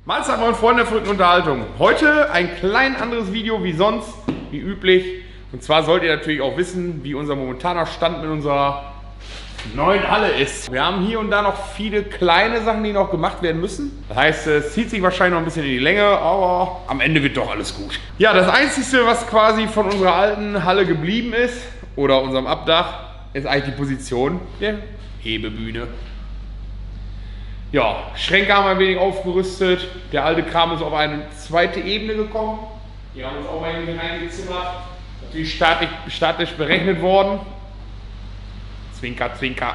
Mahlzeit, meine Freunde der verrückten Unterhaltung. Heute ein klein anderes Video wie sonst, wie üblich. Und zwar sollt ihr natürlich auch wissen, wie unser momentaner Stand mit unserer neuen Halle ist. Wir haben hier und da noch viele kleine Sachen, die noch gemacht werden müssen. Das heißt, es zieht sich wahrscheinlich noch ein bisschen in die Länge, aber am Ende wird doch alles gut. Ja, das Einzige, was quasi von unserer alten Halle geblieben ist, oder unserem Abdach, ist eigentlich die Position der Hebebühne. Ja, Schränke haben wir ein wenig aufgerüstet. Der alte Kram ist auf eine zweite Ebene gekommen. Die haben uns auch mal irgendwie reingezimmert. Natürlich statisch berechnet worden. Zwinker, zwinker.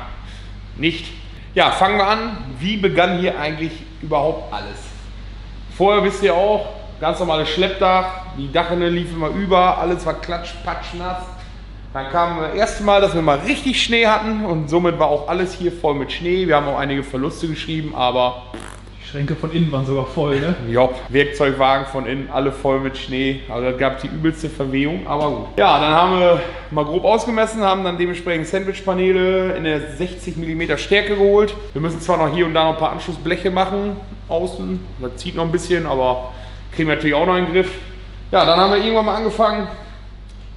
Nicht. Ja, fangen wir an. Wie begann hier eigentlich überhaupt alles? Vorher wisst ihr auch, ganz normales Schleppdach. Die Dachrinne lief immer über. Alles war klatsch, patsch, nass. Dann kam das erste Mal, dass wir mal richtig Schnee hatten und somit war auch alles hier voll mit Schnee. Wir haben auch einige Verluste geschrieben, aber... Die Schränke von innen waren sogar voll, ne? Ja, Werkzeugwagen von innen, alle voll mit Schnee. Also da gab es die übelste Verwehung, aber gut. Ja, dann haben wir mal grob ausgemessen, haben dann dementsprechend Sandwichpaneele in der 60 mm Stärke geholt. Wir müssen zwar noch hier und da noch ein paar Anschlussbleche machen, außen. Das zieht noch ein bisschen, aber kriegen wir natürlich auch noch in den Griff. Ja, dann haben wir irgendwann mal angefangen,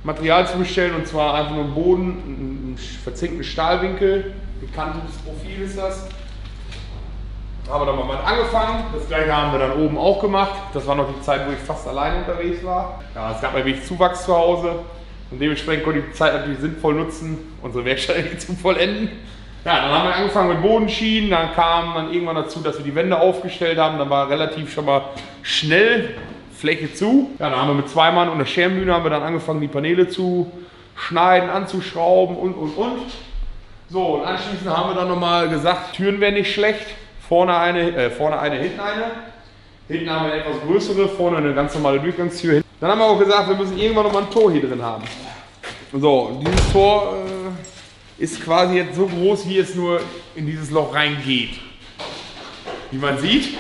Material zu bestellen, und zwar einfach nur einen Boden, einen verzinkten Stahlwinkel, bekanntes Profil ist das. Haben wir dann mal angefangen, das gleiche haben wir dann oben auch gemacht. Das war noch die Zeit, wo ich fast alleine unterwegs war. Ja, es gab ein wenig Zuwachs zu Hause und dementsprechend konnte ich die Zeit natürlich sinnvoll nutzen, unsere Werkstatt zu vollenden. Ja, dann haben wir angefangen mit Bodenschienen, dann kam dann irgendwann dazu, dass wir die Wände aufgestellt haben, dann war relativ schon mal schnell Fläche zu. Ja, dann haben wir mit 2 Mann und der Schermbühne haben wir dann angefangen, die Paneele zu schneiden, anzuschrauben und. So, und anschließend haben wir dann nochmal gesagt, Türen wären nicht schlecht. Vorne eine, hinten eine. Hinten haben wir eine etwas größere, vorne eine ganz normale Durchgangstür. Dann haben wir auch gesagt, wir müssen irgendwann nochmal ein Tor hier drin haben. So, dieses Tor ist quasi jetzt so groß, wie es nur in dieses Loch reingeht. Wie man sieht.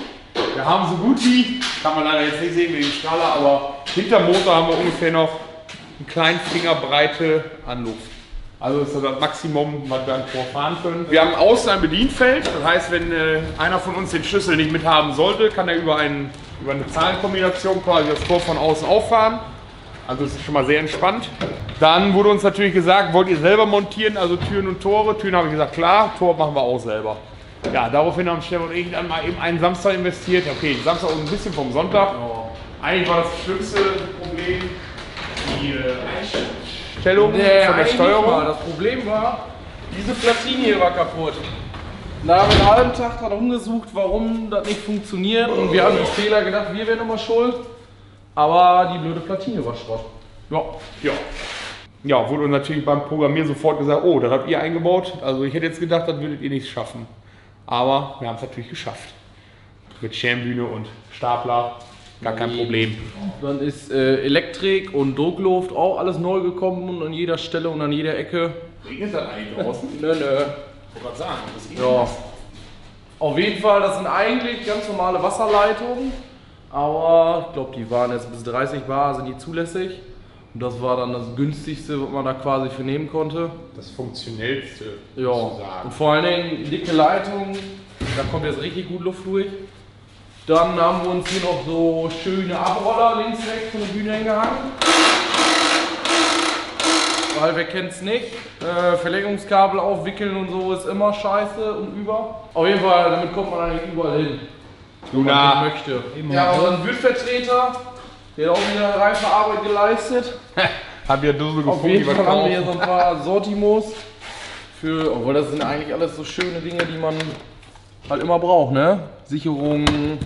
Wir haben so gut wie, kann man leider jetzt nicht sehen wegen dem Strahler, aber hinterm Motor haben wir ungefähr noch eine kleine Fingerbreite an Luft. Also das ist das Maximum, was wir an Tor fahren können. Wir haben außen ein Bedienfeld, das heißt, wenn einer von uns den Schlüssel nicht mithaben sollte, kann er über eine Zahlenkombination quasi das Tor von außen auffahren. Also das ist schon mal sehr entspannt. Dann wurde uns natürlich gesagt, wollt ihr selber montieren, also Türen und Tore. Türen habe ich gesagt, klar, Tor machen wir auch selber. Ja, daraufhin haben Stefan und ich dann mal eben einen Samstag investiert. Okay, Samstag und ein bisschen vom Sonntag. Eigentlich war das schlimmste Problem die Einstellung von der Steuerung. Das Problem war, diese Platine hier war kaputt. Da haben wir einen halben Tag dran rumgesucht, warum das nicht funktioniert. Und wir haben den Fehler gedacht, wir wären immer schuld. Aber die blöde Platine war Schrott. Ja, wurde uns natürlich beim Programmieren sofort gesagt, oh, das habt ihr eingebaut. Also ich hätte jetzt gedacht, das würdet ihr nicht schaffen. Aber wir haben es natürlich geschafft. Mit Schermbühne und Stapler, gar kein Problem. Dann ist Elektrik und Druckluft auch alles neu gekommen und an jeder Stelle und an jeder Ecke. Regnet das eigentlich draußen? Nö. Ich wollte gerade sagen, das ist Ja. Auf jeden Fall, das sind eigentlich ganz normale Wasserleitungen. Aber ich glaube, die waren jetzt bis 30 Bar, sind die zulässig. Und das war dann das günstigste, was man da quasi für nehmen konnte. das Funktionellste, Ja, sozusagen. und vor allen Dingen dicke Leitung, da kommt jetzt richtig gut Luft durch. Dann haben wir uns hier noch so schöne Abroller links rechts von der Bühne hingehangen. Weil wer kennt es nicht, Verlängerungskabel aufwickeln und so ist immer scheiße und über. Auf jeden Fall, damit kommt man eigentlich überall hin, wo man hin möchte. Ja, unseren Wirdvertreter, der hat auch wieder reife Arbeit geleistet. Hab ja Dusel gefunden, Auf jeden die wir Fall haben wir hier kaufen. so ein paar Sortimos für, obwohl das sind eigentlich alles so schöne Dinge, die man halt immer braucht, ne? Sicherungen,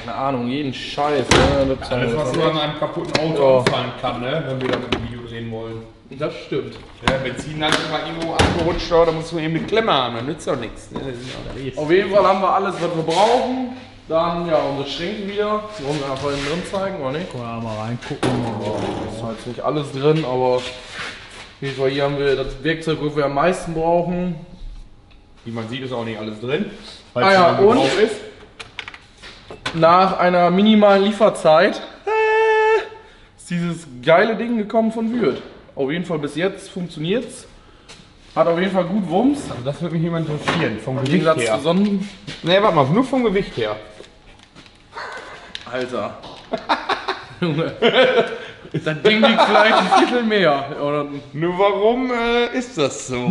keine Ahnung, jeden Scheiß, ne? Das Alles, was nur an einem kaputten Auto auffallen kann, ne? Wenn wir damit ein Video drehen wollen. Das stimmt. Ja, Benzin hat immer irgendwo abgerutscht, da musst du eben eine Klemme haben, dann nützt doch nichts. Ne? Das ist ja alles. Auf jeden Fall haben wir alles, was wir brauchen. Dann ja unsere Schränke wieder. Die wollen wir einfach innen drin zeigen, oder nicht? Können wir mal reingucken. Da ist halt nicht alles drin, aber auf jeden Fall hier haben wir das Werkzeug, was wir am meisten brauchen. Wie man sieht, ist auch nicht alles drin. Weil Ah ja, es und? drauf ist. Nach einer minimalen Lieferzeit ist dieses geile Ding gekommen von Würth. Auf jeden Fall bis jetzt funktioniert's. Hat auf jeden Fall gut Wumms. Also das würde mich jemand interessieren, vom Im Gewicht Gegensatz her. zu Sonnen. Ne, warte mal, nur vom Gewicht her. Alter. Junge. Das Ding liegt vielleicht ein Viertel mehr. Oder? Nur warum ist das so?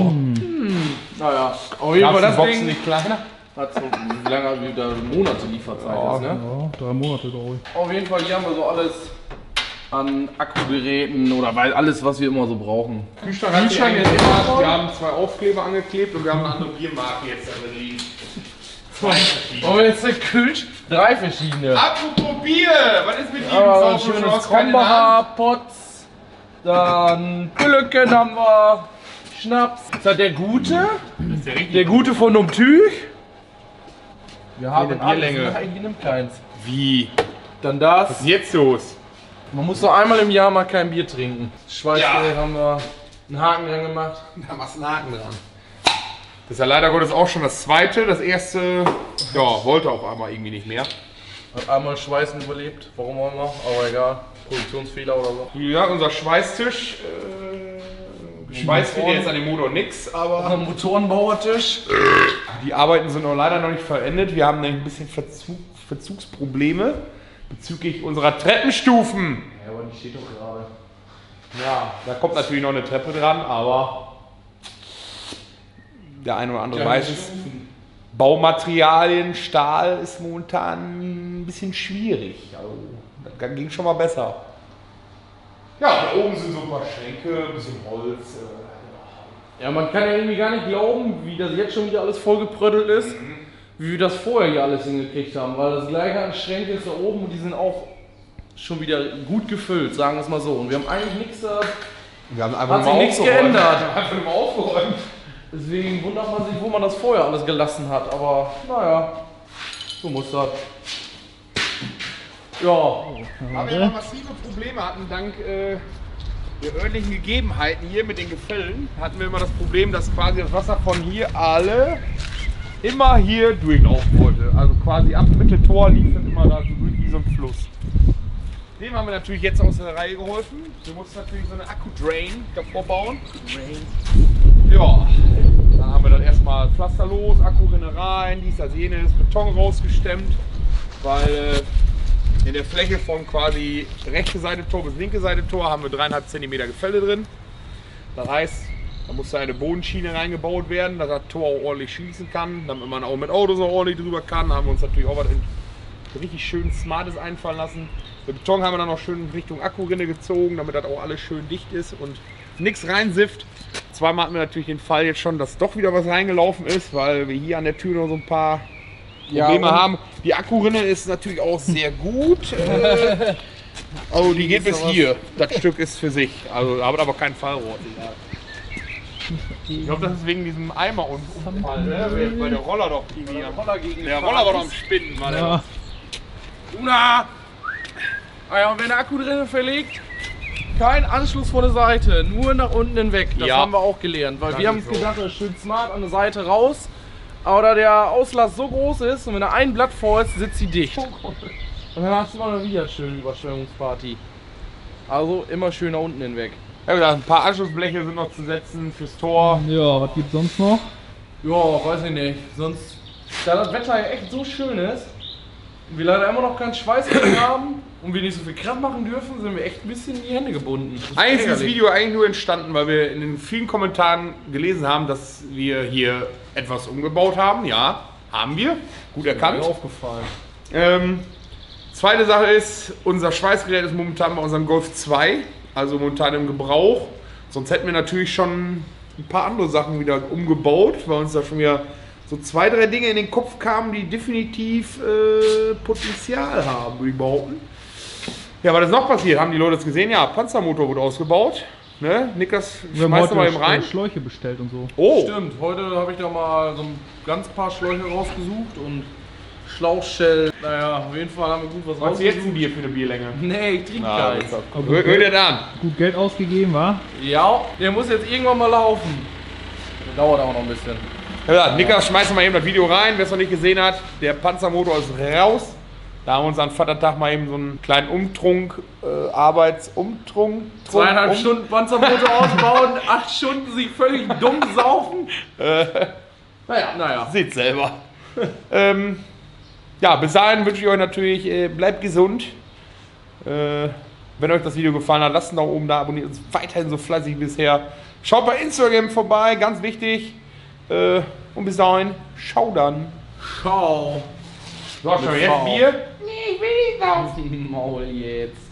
Naja, auf jeden Fall das Boxen Ding nicht kleiner? hat so lange wie da Monate Lieferzeit ist, ne? Ja, 3 Monate, glaube ich. Auf jeden Fall, hier haben wir so alles an Akkugeräten oder weil alles, was wir immer so brauchen. Kühlschrank hat sich angeklebt. Wir haben 2 Aufkleber angeklebt und wir haben eine andere Biermarke jetzt da drin liegen. 2 verschiedene. Und jetzt der Kühlschrank, 3 verschiedene. Apropos Bier, was ist mit Aber so ein Saufen? schönes Krombacher, Potz, dann Pülleken haben wir, Schnaps. Ist das der Gute? Das ist der richtige. Der Gute von Numtüch. Wir haben eine Bierlänge. Eigentlich nimmt keins. Wie? Dann Was das. ist jetzt los? Man muss doch einmal im Jahr mal kein Bier trinken. Schweißbier Ja. haben wir einen Haken dran gemacht. Da machst du einen Haken dran. Das ist ja leider Gottes auch schon das zweite. Das erste, ja, wollte auf einmal irgendwie nicht mehr. Hat einmal Schweißen überlebt, warum auch immer, aber egal. Produktionsfehler oder so. Ja, unser Schweißtisch. Schweißt wird jetzt an dem Motor nix, aber Ein Motorenbauertisch. die Arbeiten sind noch leider noch nicht vollendet. Wir haben nämlich ein bisschen Verzugsprobleme bezüglich unserer Treppenstufen. Ja, aber die steht doch gerade. Ja, da kommt natürlich noch eine Treppe dran, aber der eine oder andere weiß es. Baumaterialien, Stahl ist momentan ein bisschen schwierig. Also, das ging schon mal besser. Ja, da oben sind so ein paar Schränke, ein bisschen Holz. Ja, man kann ja irgendwie gar nicht glauben, wie das jetzt schon wieder alles vollgeprödelt ist, wie wir das vorher hier alles hingekriegt haben, weil das gleiche an Schränke ist da oben und die sind auch schon wieder gut gefüllt, sagen wir es mal so. Und wir haben eigentlich nichts da, Wir haben einfach hat sich nichts geändert. Einfach nur aufgeräumt. Deswegen wundert man sich, wo man das vorher alles gelassen hat, aber naja, so muss das. Ja, Da wir aber massive Probleme hatten, dank der örtlichen Gegebenheiten hier mit den Gefällen, hatten wir immer das Problem, dass quasi das Wasser von hier alle immer hier durchlaufen wollte. Also quasi ab Mitte Tor lief dann immer da so durch wie so ein Fluss. Dem haben wir natürlich jetzt aus der Reihe geholfen. Wir mussten natürlich so eine Akku-Drain davor bauen. Ja, dann haben wir dann erstmal Pflaster los, Akkurinne rein, dies, das, jenes, Beton rausgestemmt, weil in der Fläche von quasi rechte Seite Tor bis linke Seite Tor haben wir 3,5 cm Gefälle drin. Das heißt, da muss da eine Bodenschiene reingebaut werden, dass das Tor auch ordentlich schließen kann, damit man auch mit Autos auch ordentlich drüber kann. Da haben wir uns natürlich auch was richtig schön Smartes einfallen lassen. Den Beton haben wir dann noch schön Richtung Akkurinne gezogen, damit das auch alles schön dicht ist und nichts reinsifft. Zweimal hatten wir natürlich den Fall jetzt schon, dass doch wieder was reingelaufen ist, weil wir hier an der Tür noch so ein paar Probleme haben. Die Akkurinne ist natürlich auch sehr gut. Also die geht bis hier. Das Stück ist für sich. Also hat aber kein Fallrohr. Ich glaube, das ist wegen diesem Eimer-Unfall, ne? Weil der Roller doch irgendwie der Roller war doch am Spinnen. War der Ja. Una! Ah ja, und wenn der Akku drin verlegt, kein Anschluss von der Seite, nur nach unten hinweg. Das Ja. haben wir auch gelernt, weil Das wir haben ist uns so. gedacht, das ist schön smart an der Seite raus. Aber da der Auslass so groß ist und wenn da ein Blatt vor ist, sitzt sie dicht. Und dann hast du mal wieder schön Überschwemmungsparty. Also immer schön nach unten hinweg. Ja, gesagt, ein paar Anschlussbleche sind noch zu setzen fürs Tor. Ja, was gibt's sonst noch? Ja, weiß ich nicht. Sonst, da das Wetter ja echt so schön ist und wir leider immer noch keinen Schweiß drin haben und wir nicht so viel Kraft machen dürfen, sind wir echt ein bisschen in die Hände gebunden. Das ist Eigentlich ist das ärgerlich. Video eigentlich nur entstanden, weil wir in den vielen Kommentaren gelesen haben, dass wir hier etwas umgebaut haben. Ja, haben wir. Gut Mir erkannt. aufgefallen. Zweite Sache ist, unser Schweißgerät ist momentan bei unserem Golf 2, also momentan im Gebrauch. Sonst hätten wir natürlich schon ein paar andere Sachen wieder umgebaut, weil uns da schon wieder so 2, 3 Dinge in den Kopf kamen, die definitiv Potenzial haben, würde ich behaupten. Ja, was ist noch passiert? Haben die Leute das gesehen? Ja, Panzermotor wurde ausgebaut. Ne? Nickers, Wir haben schmeißt heute mal eben rein. Schläuche bestellt und so. Oh, Stimmt, heute habe ich da mal so ein ganz paar Schläuche rausgesucht und Schlauchshell. Naja, auf jeden Fall haben wir gut was was ist jetzt ein rausgesucht. Bier für eine Bierlänge? Nee, ich trinke Ah, keins. hört ihr das an? Gut Geld ausgegeben, wa? Ja, der muss jetzt irgendwann mal laufen. Der dauert auch noch ein bisschen. Ja, Nickers, schmeißt mal eben das Video rein, wer es noch nicht gesehen hat. Der Panzermotor ist raus. Da haben wir uns an Vatertag mal eben so einen kleinen Umtrunk, Arbeitsumtrunk. 2,5 Stunden Panzermotor ausbauen, 8 Stunden sich völlig dumm saufen. Naja. Seht selber. Ja, bis dahin wünsche ich euch natürlich, bleibt gesund. Wenn euch das Video gefallen hat, lasst einen Daumen oben da, abonniert uns weiterhin so fleißig wie bisher. Schaut bei Instagram vorbei, ganz wichtig. Und bis dahin, schau dann. Ciao. So, schon jetzt Bier? Nee, ich will nicht auf. Maul jetzt.